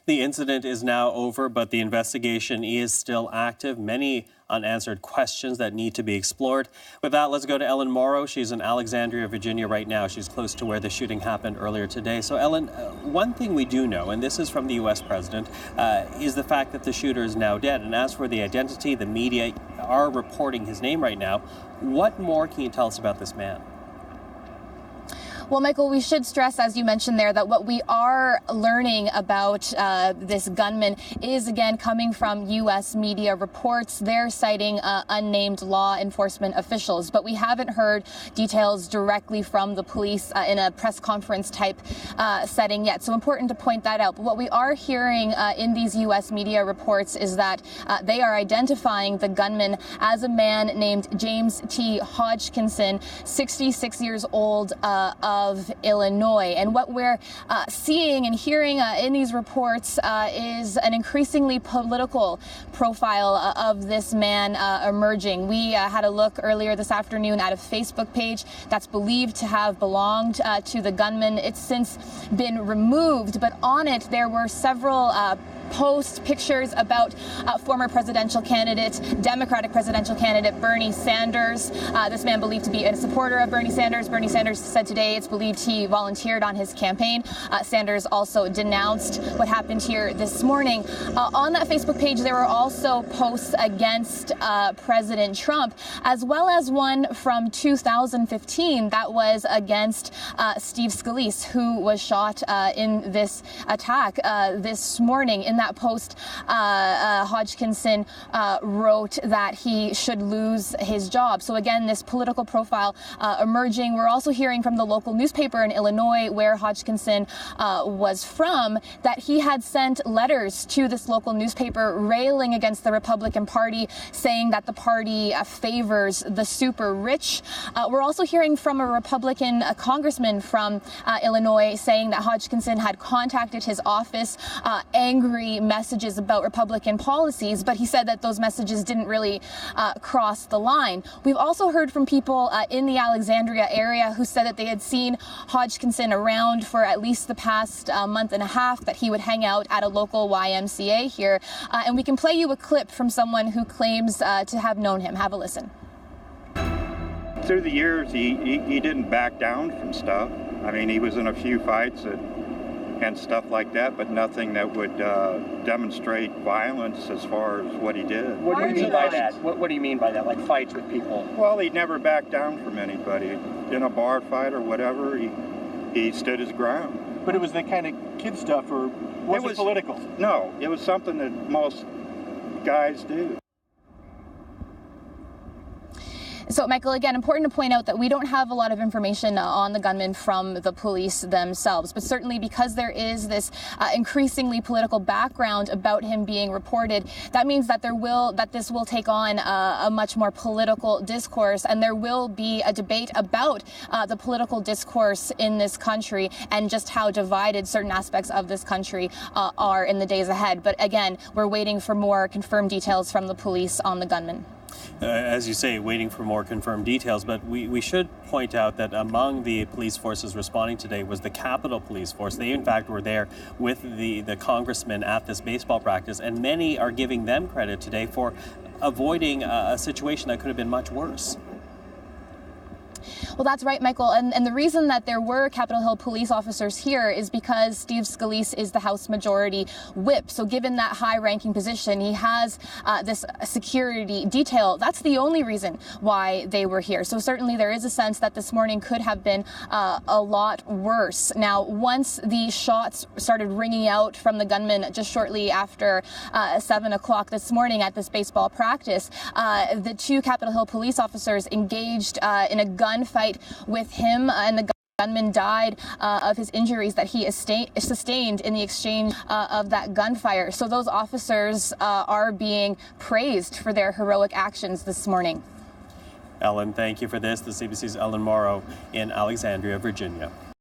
The incident is now over, but the investigation is still active. Many unanswered questions that need to be explored. With that, let's go to Ellen Morrow. She's in Alexandria, Virginia right now. She's close to where the shooting happened earlier today. So, Ellen, one thing we do know, and this is from the U.S. president, is the fact that the shooter is now dead. And as for the identity, the media are reporting his name right now. What more can you tell us about this man? Well, Michael, we should stress, as you mentioned there, that what we are learning about this gunman is, again, coming from U.S. media reports. They're citing unnamed law enforcement officials, but we haven't heard details directly from the police in a press conference type setting yet. So important to point that out. But what we are hearing in these U.S. media reports is that they are identifying the gunman as a man named James T. Hodgkinson, 66 years old, of Illinois. And what we're seeing and hearing in these reports is an increasingly political profile of this man emerging. We had a look earlier this afternoon at a Facebook page that's believed to have belonged to the gunman. It's since been removed, but on it there were several post pictures about former presidential candidate, Democratic presidential candidate Bernie Sanders. This man believed to be a supporter of Bernie Sanders. Bernie Sanders said today it's believed he volunteered on his campaign. Sanders also denounced what happened here this morning. On that Facebook page, there were also posts against President Trump, as well as one from 2015 that was against Steve Scalise, who was shot in this attack this morning. In that post, Hodgkinson wrote that he should lose his job. So again, this political profile emerging. We're also hearing from the local newspaper in Illinois, where Hodgkinson was from, that he had sent letters to this local newspaper railing against the Republican Party, saying that the party favors the super rich. We're also hearing from a Republican congressman from Illinois saying that Hodgkinson had contacted his office angry messages about Republican policies, but he said that those messages didn't really cross the line. We've also heard from people in the Alexandria area who said that they had seen Hodgkinson around for at least the past month and a half, that he would hang out at a local YMCA here. And we can play you a clip from someone who claims to have known him. Have a listen. Through the years, he didn't back down from stuff. I mean, he was in a few fights and stuff like that, but nothing that would demonstrate violence as far as what he did. What do you mean by that? What do you mean by that? Like fights with people? Well, he never backed down from anybody. In a bar fight or whatever, he stood his ground. But it was the kind of kid stuff, or was it political? No, it was something that most guys do. So, Michael, again, important to point out that we don't have a lot of information on the gunman from the police themselves, but certainly because there is this increasingly political background about him being reported, that means that this will take on a much more political discourse, and there will be a debate about the political discourse in this country and just how divided certain aspects of this country are in the days ahead. But again, we're waiting for more confirmed details from the police on the gunman. As you say, waiting for more confirmed details, but we should point out that among the police forces responding today was the Capitol Police Force. They, in fact, were there with the congressman at this baseball practice, and many are giving them credit today for avoiding a situation that could have been much worse. Well, that's right, Michael. And the reason that there were Capitol Hill police officers here is because Steve Scalise is the House Majority Whip. So given that high-ranking position, he has this security detail. That's the only reason why they were here. So certainly there is a sense that this morning could have been a lot worse. Now, once the shots started ringing out from the gunman just shortly after 7 o'clock this morning at this baseball practice, the two Capitol Hill police officers engaged in a gunfight with him, and the gunman died of his injuries that he sustained in the exchange of that gunfire. So those officers are being praised for their heroic actions this morning. Ellen, thank you for this. The CBC's Ellen Morrow in Alexandria, Virginia.